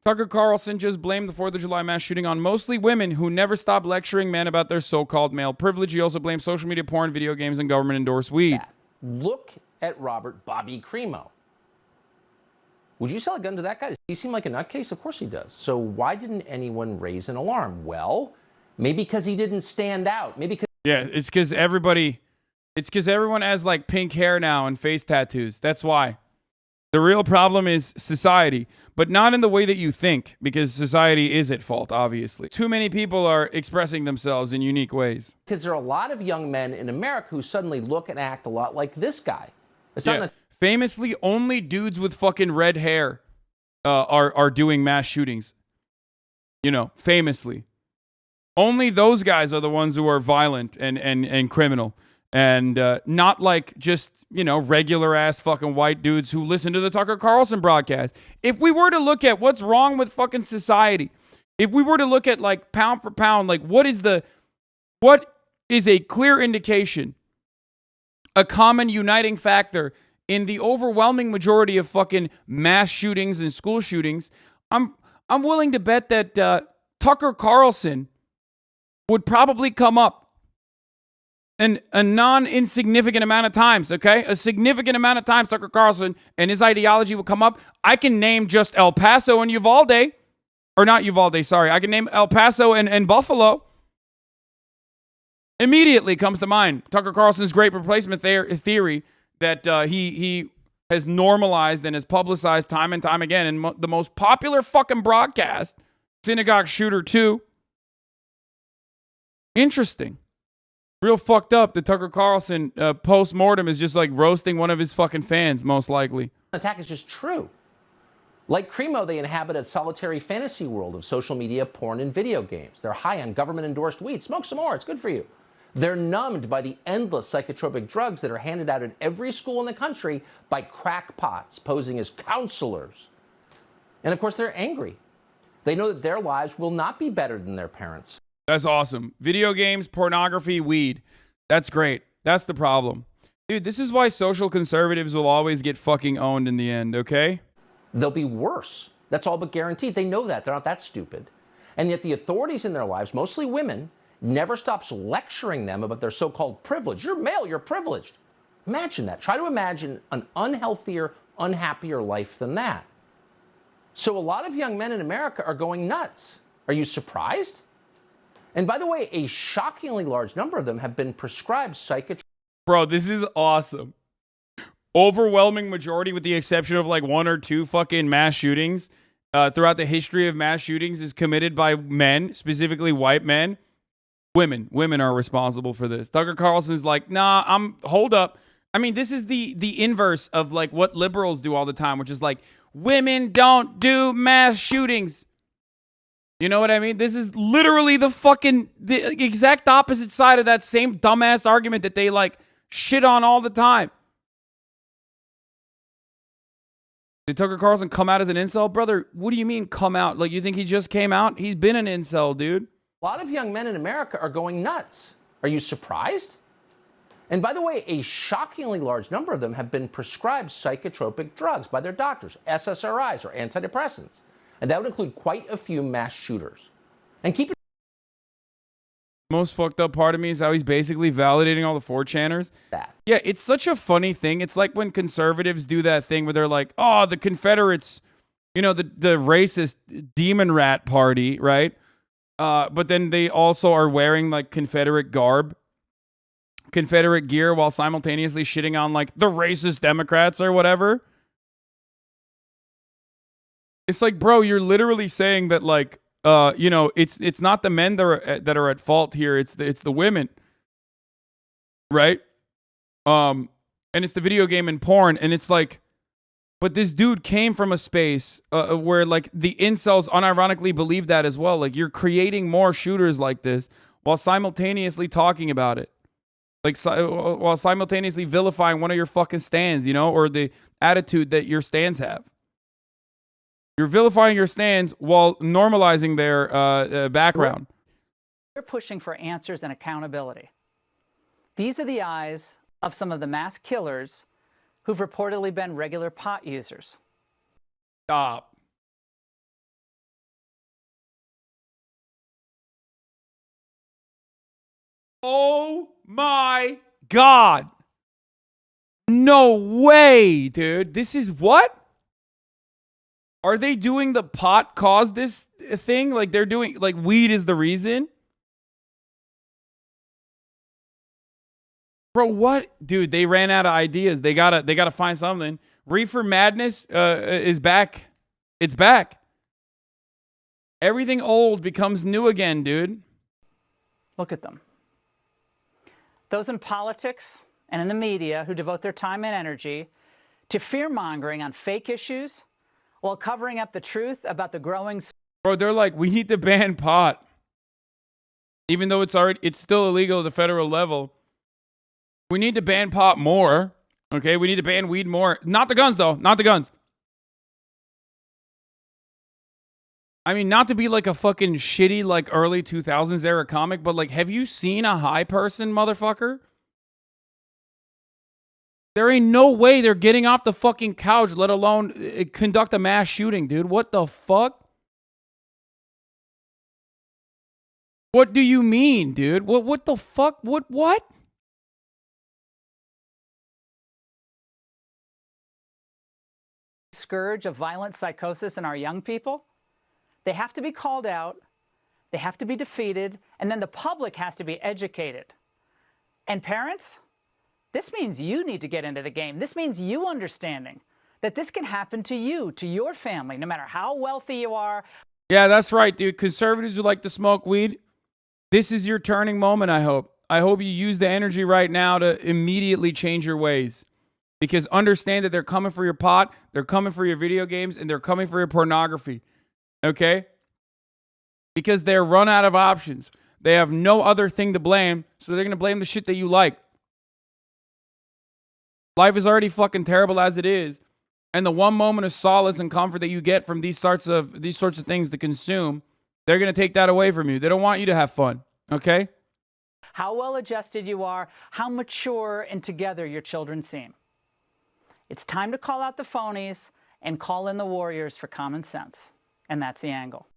Tucker Carlson just blamed the 4th of July mass shooting on mostly women who never stop lecturing men about their so-called male privilege. He also blamed social media, porn, video games, and government-endorsed weed. Look at Robert Bobby Crimo. Would you sell a gun to that guy? Does he seem like a nutcase? Of course he does. So why didn't anyone raise an alarm? Well, maybe because he didn't stand out. Maybe because... Yeah, it's because everyone has like pink hair now and face tattoos. That's why. The real problem is society, but not in the way that you think, because society is at fault, obviously. Too many people are expressing themselves in unique ways. Because there are a lot of young men in America who suddenly look and act a lot like this guy. It's yeah. Famously, only dudes with fucking red hair are doing mass shootings. You know, famously. Only those guys are the ones who are violent and criminal. And not like just, you know, regular ass fucking white dudes who listen to the Tucker Carlson broadcast. If we were to look at what's wrong with fucking society, if we were to look at like pound for pound, like what is a clear indication, a common uniting factor in the overwhelming majority of fucking mass shootings and school shootings, I'm willing to bet that Tucker Carlson would probably come up a non-insignificant amount of times, okay? A significant amount of times Tucker Carlson and his ideology will come up. I can name just El Paso and Uvalde. Or not Uvalde, sorry. I can name El Paso and Buffalo. Immediately comes to mind Tucker Carlson's great replacement theory that he has normalized and has publicized time and time again in the most popular fucking broadcast, Synagogue Shooter 2. Interesting. Real fucked up that Tucker Carlson post-mortem is just like roasting one of his fucking fans, most likely. Attack is just true. Like Crimo, they inhabit a solitary fantasy world of social media, porn, and video games. They're high on government-endorsed weed. Smoke some more. It's good for you. They're numbed by the endless psychotropic drugs that are handed out in every school in the country by crackpots posing as counselors. And of course, they're angry. They know that their lives will not be better than their parents. That's awesome. Video games, pornography, weed. That's great. That's the problem. Dude, this is why social conservatives will always get fucking owned in the end, okay? They'll be worse. That's all but guaranteed. They know that. They're not that stupid. And yet the authorities in their lives, mostly women, never stops lecturing them about their so-called privilege. You're male, you're privileged. Imagine that. Try to imagine an unhealthier, unhappier life than that. So a lot of young men in America are going nuts. Are you surprised? And by the way, a shockingly large number of them have been prescribed psychotropic. Bro, this is awesome. Overwhelming majority, with the exception of like one or two fucking mass shootings throughout the history of mass shootings, is committed by men, specifically white men. Women are responsible for this. Tucker Carlson's like, nah, hold up. I mean, this is the inverse of like what liberals do all the time, which is like, women don't do mass shootings. You know what I mean? This is literally the exact opposite side of that same dumbass argument that they like shit on all the time. Did Tucker Carlson come out as an incel? Brother, what do you mean come out? Like, you think he just came out? He's been an incel, dude. A lot of young men in America are going nuts. Are you surprised? And by the way, a shockingly large number of them have been prescribed psychotropic drugs by their doctors, SSRIs or antidepressants. And that would include quite a few mass shooters. And keep it. Most fucked up part of me is how he's basically validating all the 4chaners. Yeah, it's such a funny thing. It's like when conservatives do that thing where they're like, oh, the Confederates, you know, the racist demon rat party, right? But then they also are wearing like Confederate garb, Confederate gear, while simultaneously shitting on like the racist Democrats or whatever. It's like, bro, you're literally saying that, like, you know, it's not the men that are at fault here. It's the women, right? And it's the video game and porn, and it's like, but this dude came from a space where like the incels unironically believe that as well. Like, you're creating more shooters like this while simultaneously talking about it, like while simultaneously vilifying one of your fucking stands, you know, or the attitude that your stands have. You're vilifying your stands while normalizing their background. We're pushing for answers and accountability. These are the eyes of some of the mass killers who've reportedly been regular pot users. Stop. Oh my God. No way, dude. This is what? Are they doing the pot caused this thing? Like they're doing, like weed is the reason? Bro, what? Dude, they ran out of ideas. They gotta find something. Reefer Madness is back. It's back. Everything old becomes new again, dude. Look at them. Those in politics and in the media who devote their time and energy to fear-mongering on fake issues while covering up the truth about the growing... Bro, they're like, we need to ban pot. Even though it's still illegal at the federal level. We need to ban pot more. Okay, we need to ban weed more. Not the guns, though. Not the guns. I mean, not to be like a fucking shitty, like, early 2000s era comic, but, like, have you seen a high person, motherfucker? There ain't no way they're getting off the fucking couch, let alone conduct a mass shooting, dude. What the fuck? What do you mean, dude? What the fuck? What? Scourge of violent psychosis in our young people. They have to be called out, they have to be defeated, and then the public has to be educated. And parents, this means you need to get into the game. This means you understanding that this can happen to you, to your family, no matter how wealthy you are. Yeah, that's right, dude. Conservatives who like to smoke weed, this is your turning moment, I hope. I hope you use the energy right now to immediately change your ways. Because understand that they're coming for your pot, they're coming for your video games, and they're coming for your pornography. Okay? Because they're run out of options. They have no other thing to blame, so they're going to blame the shit that you like. Life is already fucking terrible as it is. And the one moment of solace and comfort that you get from these sorts of things to consume, they're going to take that away from you. They don't want you to have fun. Okay? How well adjusted you are, how mature and together your children seem. It's time to call out the phonies and call in the warriors for common sense. And that's the angle.